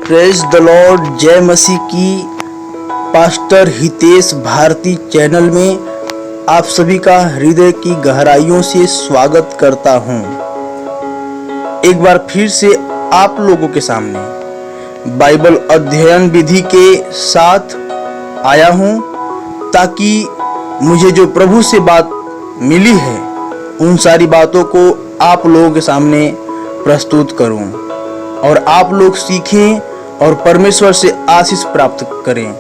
Praise the Lord. जय मसीह की। Pastor Hitesh Bharti channel में आप सभी का हृदय की गहराइयों से स्वागत करता हूं। एक बार फिर से आप लोगों के सामने बाइबल अध्ययन विधि के साथ आया हूं, ताकि मुझे जो प्रभु से बात मिली है उन सारी बातों को आप लोगों के सामने प्रस्तुत करूं और आप लोग सीखें और परमेश्वर से आशीष प्राप्त करें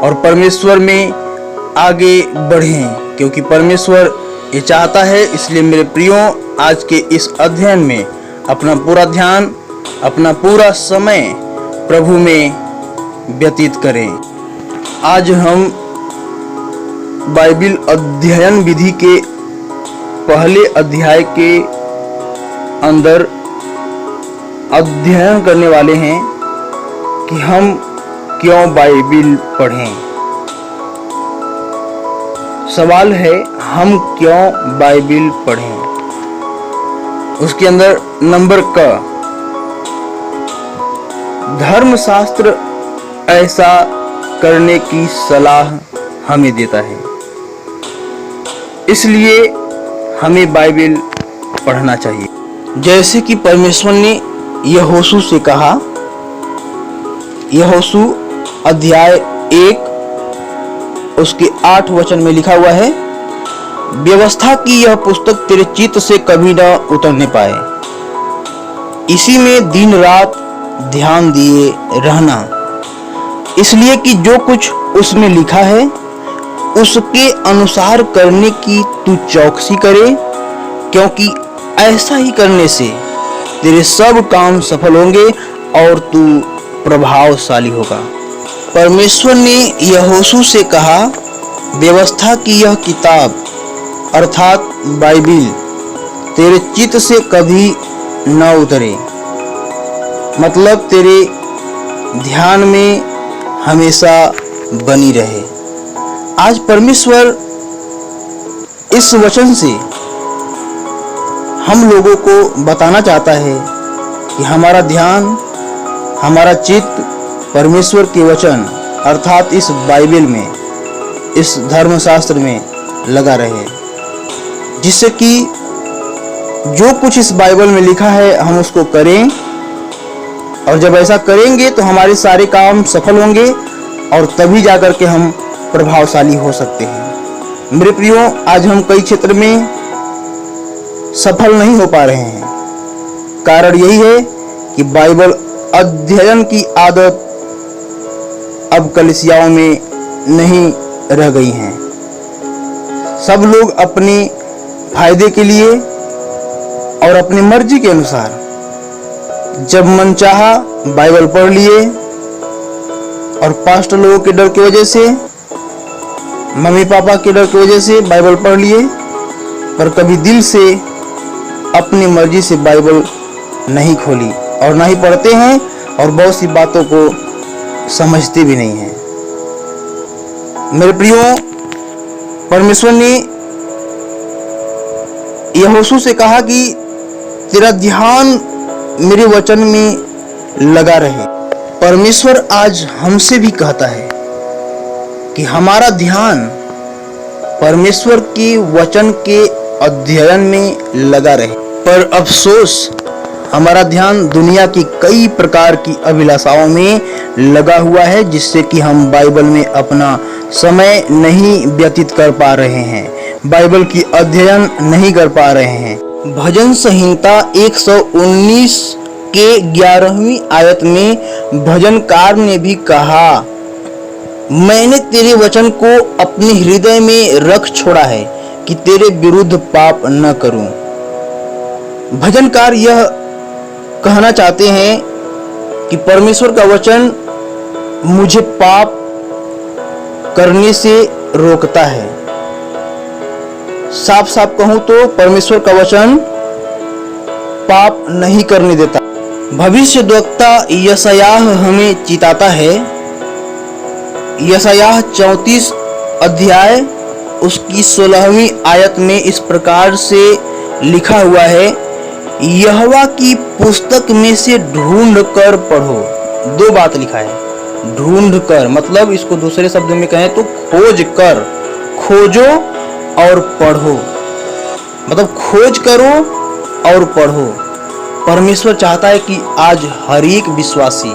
और परमेश्वर में आगे बढ़ें, क्योंकि परमेश्वर ये चाहता है। इसलिए मेरे प्रियो, आज के इस अध्ययन में अपना पूरा ध्यान, अपना पूरा समय प्रभु में व्यतीत करें। आज हम बाइबल अध्ययन विधि के पहले अध्याय के अंदर अध्ययन करने वाले हैं कि हम क्यों बाइबल पढ़ें। सवाल है, हम क्यों बाइबल पढ़ें। उसके अंदर नंबर क, धर्मशास्त्र ऐसा करने की सलाह हमें देता है, इसलिए हमें बाइबल पढ़ना चाहिए। जैसे कि परमेश्वर ने यहोशू से कहा, यहोशू अध्याय 1 उसके 8 वचन में लिखा हुआ है, व्यवस्था की यह पुस्तक तेरे चित्त से कभी न उतरने पाए, इसी में दिन रात ध्यान दिए रहना, इसलिए कि जो कुछ उसमें लिखा है उसके अनुसार करने की तू चौकसी करे, क्योंकि ऐसा ही करने से तेरे सब काम सफल होंगे और तू प्रभावशाली होगा। परमेश्वर ने यहोशू से कहा, व्यवस्था की यह किताब अर्थात बाइबल तेरे चित्त से कभी न उतरे, मतलब तेरे ध्यान में हमेशा बनी रहे। आज परमेश्वर इस वचन से हम लोगों को बताना चाहता है कि हमारा ध्यान, हमारा चित्त परमेश्वर के वचन अर्थात इस बाइबल में, इस धर्मशास्त्र में लगा रहे, जिससे कि जो कुछ इस बाइबल में लिखा है हम उसको करें, और जब ऐसा करेंगे तो हमारे सारे काम सफल होंगे और तभी जाकर के हम प्रभावशाली हो सकते हैं। मेरे प्रियो, आज हम कई क्षेत्र में सफल नहीं हो पा रहे हैं। कारण यही है कि बाइबल अध्ययन की आदत अब कलीसियाओं में नहीं रह गई है। सब लोग अपने फायदे के लिए और अपनी मर्जी के अनुसार जब मन चाहा बाइबल पढ़ लिए, और पास्टर लोगों के डर की वजह से, मम्मी पापा के डर की वजह से बाइबल पढ़ लिए, पर कभी दिल से अपनी मर्जी से बाइबल नहीं खोली और ना ही पढ़ते हैं, और बहुत सी बातों को समझते भी नहीं हैं। मेरे प्रियो, परमेश्वर ने यहोशू से कहा कि तेरा ध्यान मेरे वचन में लगा रहे। परमेश्वर आज हमसे भी कहता है कि हमारा ध्यान परमेश्वर के वचन के अध्ययन में लगा रहे। पर अफसोस, हमारा ध्यान दुनिया की कई प्रकार की अभिलाषाओं में लगा हुआ है, जिससे कि हम बाइबल में अपना समय नहीं व्यतीत कर पा रहे हैं, बाइबल की अध्ययन नहीं कर पा रहे हैं। भजन संहिता 119 के 11वीं आयत में भजनकार ने भी कहा, मैंने तेरे वचन को अपने हृदय में रख छोड़ा है कि तेरे विरुद्ध पाप न करूं। भजनकार यह कहना चाहते हैं कि परमेश्वर का वचन मुझे पाप करने से रोकता है। साफ साफ कहूं तो परमेश्वर का वचन पाप नहीं करने देता। भविष्यद्वक्ता यशायाह हमें चिताता है। यशायाह 34 अध्याय उसकी 16वीं आयत में इस प्रकार से लिखा हुआ है, यहोवा की पुस्तक में से ढूंढ कर पढ़ो दो बात लिखा है, ढूंढ कर, मतलब इसको दूसरे शब्द में कहें तो खोज कर, खोजो और पढ़ो, मतलब खोज करो और पढ़ो। परमेश्वर चाहता है कि आज हर एक विश्वासी,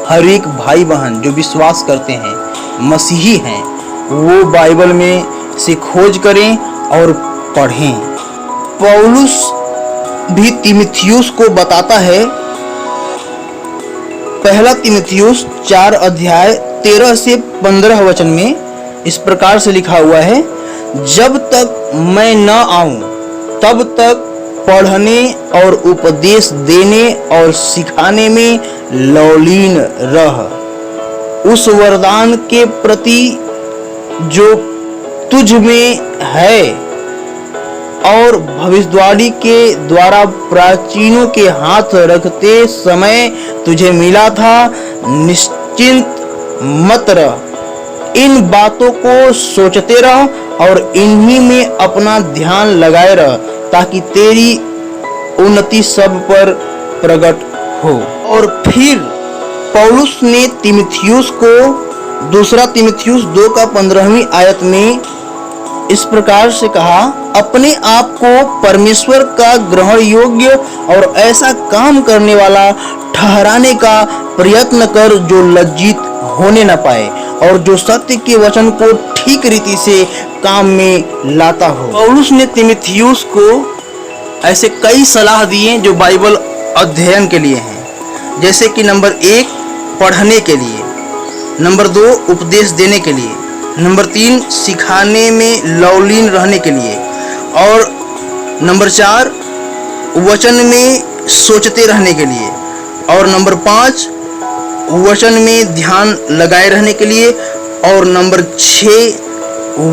हर एक भाई बहन जो विश्वास करते हैं, मसीही हैं, वो बाइबल में से खोज करें और पढ़ें। पौलुस भी तीमुथियुस को बताता है, पहला तीमुथियुस 4 अध्याय 13 से 15 वचन में इस प्रकार से लिखा हुआ है, जब तक मैं न आऊं तब तक पढ़ने और उपदेश देने और सिखाने में लौलीन रह, उस वरदान के प्रति जो तुझ में है और भविष्यवाणी के द्वारा प्राचीनों के हाथ रखते समय तुझे मिला था, निश्चिंत मत रह। इन बातों को सोचते रह और इन्हीं में अपना ध्यान लगाए रह, ताकि तेरी उन्नति सब पर प्रकट हो। और फिर पौलुस ने तीमुथियुस को दूसरा तीमुथियुस 2 का 15वीं आयत में इस प्रकार से कहा, अपने आप को परमेश्वर का ग्रहण योग्य और ऐसा काम करने वाला ठहराने का प्रयत्न कर जो लज्जित होने न पाए और जो सत्य के वचन को ठीक रीति से काम में लाता हो। पौलुस ने तीमुथियुस को ऐसे कई सलाह दिए जो बाइबल अध्ययन के लिए हैं, जैसे कि नंबर 1 पढ़ने के लिए, नंबर 2 उपदेश देने के लिए, नंबर 3 सिखाने में लौलीन रहने के लिए, और नंबर 4 वचन में सोचते रहने के लिए, और नंबर 5 वचन में ध्यान लगाए रहने के लिए, और नंबर 6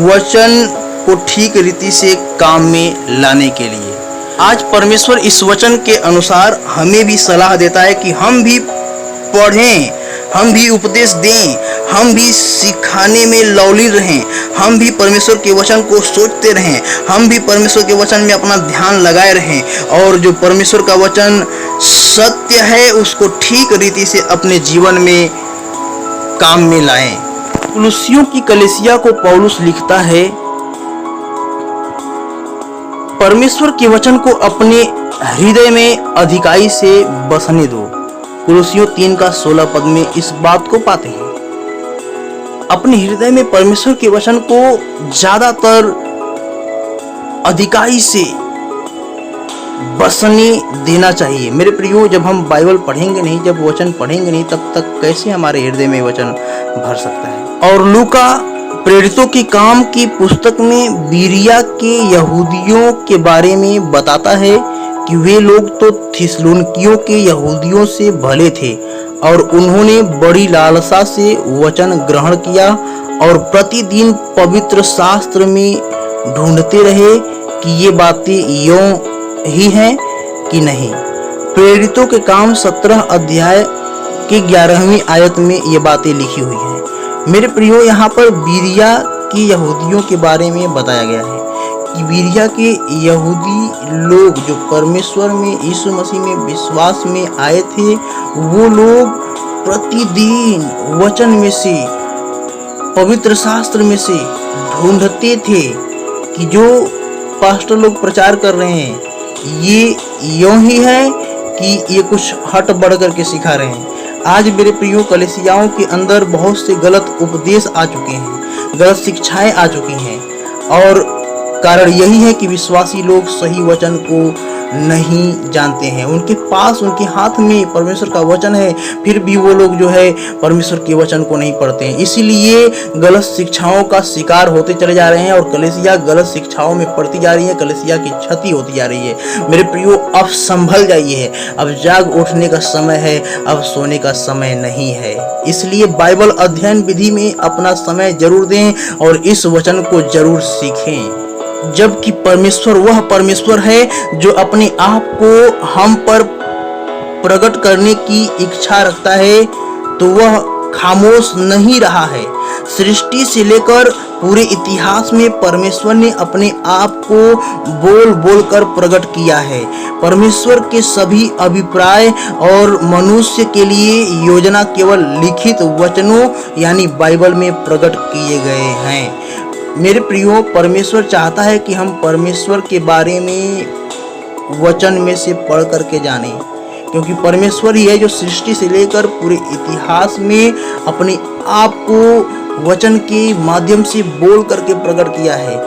वचन को ठीक रीति से काम में लाने के लिए। आज परमेश्वर इस वचन के अनुसार हमें भी सलाह देता है कि हम भी पढ़ें, हम भी उपदेश दें, हम भी सिखाने में लौलीन रहें, हम भी परमेश्वर के वचन को सोचते रहें, हम भी परमेश्वर के वचन में अपना ध्यान लगाए रहें, और जो परमेश्वर का वचन सत्य है उसको ठीक रीति से अपने जीवन में काम में लाएं। कुलुस्सियों की कलीसिया को पौलुस लिखता है, परमेश्वर के वचन को अपने हृदय में अधिकाई से बसने दो। कुलुस्सियों 3 का 16 पद में इस बात को पाते हैं। अपने हृदय में परमेश्वर के वचन को ज्यादातर अधिकाई से बसने देना चाहिए। मेरे प्रियो, जब हम बाइबल पढ़ेंगे नहीं, जब वचन पढ़ेंगे नहीं, तब तक कैसे हमारे हृदय में वचन भर सकता है। और लूका प्रेरितों की काम की पुस्तक में बीरिया के यहूदियों के बारे में बताता है कि वे लोग तो थिस्सलुनीकियों के यहूदियों से भले थे और उन्होंने बड़ी लालसा से वचन ग्रहण किया और प्रतिदिन पवित्र शास्त्र में ढूंढते रहे कि ये बातें यों ही हैं कि नहीं। प्रेरितों के काम 17 अध्याय के 11वीं आयत में ये बातें लिखी हुई हैं। मेरे प्रियो, यहाँ पर बीरिया की यहूदियों के बारे में बताया गया है कि बीरिया के यहूदी लोग जो परमेश्वर में, यीशु मसीह में विश्वास में आए थे, वो लोग प्रतिदिन वचन में से, पवित्र शास्त्र में से ढूंढते थे कि जो पास्टर लोग प्रचार कर रहे हैं ये यूं ही है कि ये कुछ हट बढ़ करके सिखा रहे हैं। आज मेरे प्रियो, कलीसियाओं के अंदर बहुत से गलत उपदेश आ चुके हैं, गलत शिक्षाएं आ चुकी हैं, और कारण यही है कि विश्वासी लोग सही वचन को नहीं जानते हैं। उनके पास, उनके हाथ में परमेश्वर का वचन है, फिर भी वो लोग जो है परमेश्वर के वचन को नहीं पढ़ते हैं। इसीलिए गलत शिक्षाओं का शिकार होते चले जा रहे हैं और कलीसिया गलत शिक्षाओं में पड़ती जा रही है, कलीसिया की क्षति होती जा रही है। मेरे प्रियो, अब संभल जाइए, अब जाग उठने का समय है, अब सोने का समय नहीं है। इसलिए बाइबल अध्ययन विधि में अपना समय जरूर दें और इस वचन को जरूर सीखें। जबकि परमेश्वर वह परमेश्वर है जो अपने आप को हम पर प्रकट करने की इच्छा रखता है, तो वह खामोश नहीं रहा है। सृष्टि से लेकर पूरे इतिहास में परमेश्वर ने अपने आप को बोल बोल कर प्रकट किया है। परमेश्वर के सभी अभिप्राय और मनुष्य के लिए योजना केवल लिखित वचनों यानी बाइबल में प्रकट किए गए हैं। मेरे प्रियो, परमेश्वर चाहता है कि हम परमेश्वर के बारे में वचन में से पढ़ करके जानें, क्योंकि परमेश्वर ही है जो सृष्टि से लेकर पूरे इतिहास में अपने आप को वचन के माध्यम से बोल करके प्रकट किया है।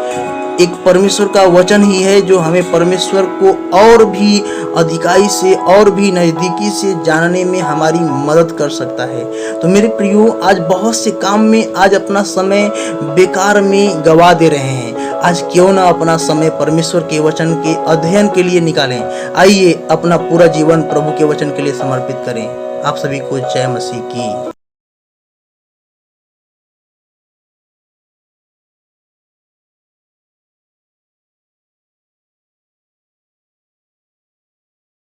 एक परमेश्वर का वचन ही है जो हमें परमेश्वर को और भी अधिकाई से और भी नज़दीकी से जानने में हमारी मदद कर सकता है। तो मेरे प्रियो, आज बहुत से काम में आज अपना समय बेकार में गवा दे रहे हैं। आज क्यों ना अपना समय परमेश्वर के वचन के अध्ययन के लिए निकालें। आइए अपना पूरा जीवन प्रभु के वचन के लिए समर्पित करें। आप सभी को जय मसीह की।